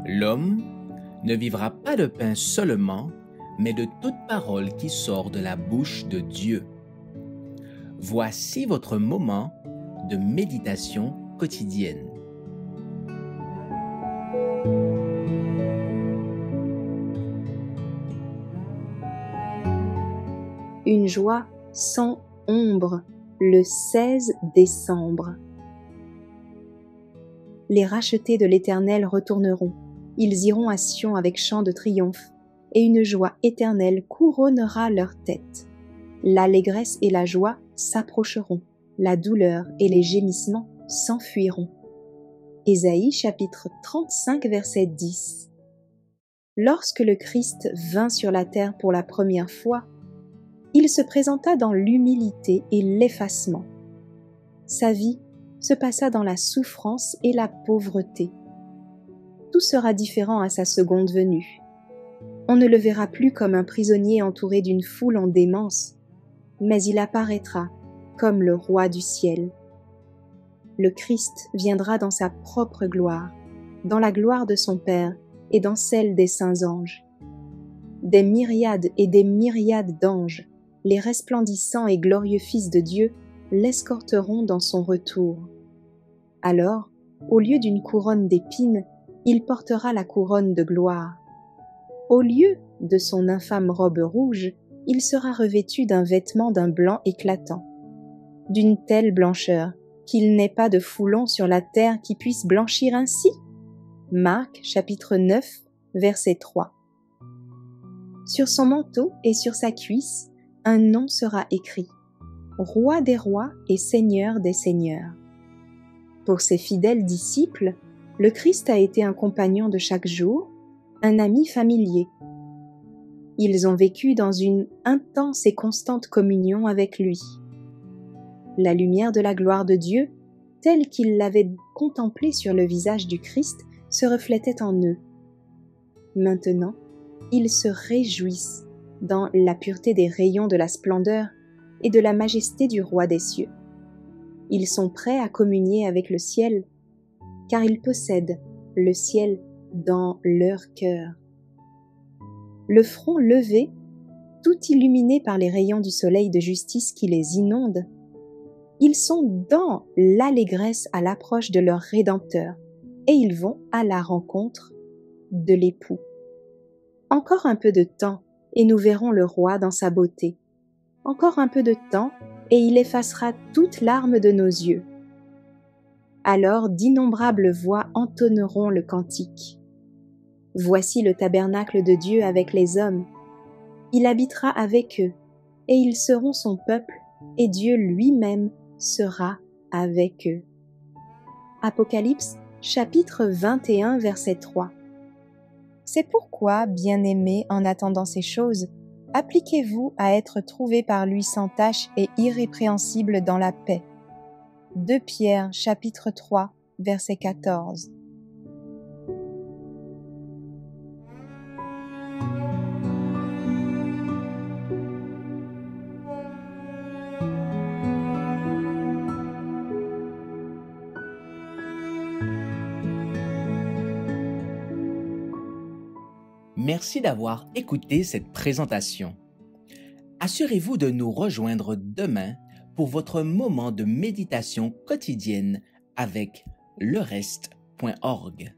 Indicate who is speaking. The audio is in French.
Speaker 1: L'homme ne vivra pas de pain seulement, mais de toute parole qui sort de la bouche de Dieu. Voici votre moment de méditation quotidienne.
Speaker 2: Une joie sans ombre, le 16 décembre. Les rachetés de l'Éternel retourneront, ils iront à Sion avec chant de triomphe, et une joie éternelle couronnera leur tête. L'allégresse et la joie s'approcheront, la douleur et les gémissements s'enfuiront. Ésaïe chapitre 35 verset 10. Lorsque le Christ vint sur la terre pour la première fois, il se présenta dans l'humilité et l'effacement. Sa vie se passa dans la souffrance et la pauvreté. Tout sera différent à sa seconde venue. On ne le verra plus comme un prisonnier entouré d'une foule en démence, mais il apparaîtra comme le roi du ciel. Le Christ viendra dans sa propre gloire, dans la gloire de son Père et dans celle des saints anges. Des myriades et des myriades d'anges, les resplendissants et glorieux fils de Dieu, l'escorteront dans son retour. Alors, au lieu d'une couronne d'épines, il portera la couronne de gloire. Au lieu de son infâme robe rouge, il sera revêtu d'un vêtement d'un blanc éclatant, d'une telle blancheur qu'il n'ait pas de foulon sur la terre qui puisse blanchir ainsi. Marc chapitre 9, verset 3. Sur son manteau et sur sa cuisse, un nom sera écrit, Roi des rois et Seigneur des seigneurs. Pour ses fidèles disciples, le Christ a été un compagnon de chaque jour, un ami familier. Ils ont vécu dans une intense et constante communion avec lui. La lumière de la gloire de Dieu, telle qu'ils l'avaient contemplée sur le visage du Christ, se reflétait en eux. Maintenant, ils se réjouissent dans la pureté des rayons de la splendeur et de la majesté du roi des cieux. Ils sont prêts à communier avec le ciel, car ils possèdent le ciel dans leur cœur. Le front levé, tout illuminé par les rayons du soleil de justice qui les inonde, ils sont dans l'allégresse à l'approche de leur Rédempteur, et ils vont à la rencontre de l'époux. Encore un peu de temps, et nous verrons le roi dans sa beauté. Encore un peu de temps, et il effacera toute larme de nos yeux. Alors d'innombrables voix entonneront le cantique. Voici le tabernacle de Dieu avec les hommes. Il habitera avec eux, et ils seront son peuple, et Dieu lui-même sera avec eux. Apocalypse chapitre 21 verset 3. C'est pourquoi, bien-aimés, en attendant ces choses, appliquez-vous à être trouvés par lui sans tache et irrépréhensibles dans la paix. 2 Pierre chapitre 3 verset 14.
Speaker 1: Merci d'avoir écouté cette présentation. Assurez-vous de nous rejoindre demain pour votre moment de méditation quotidienne avec lereste.org.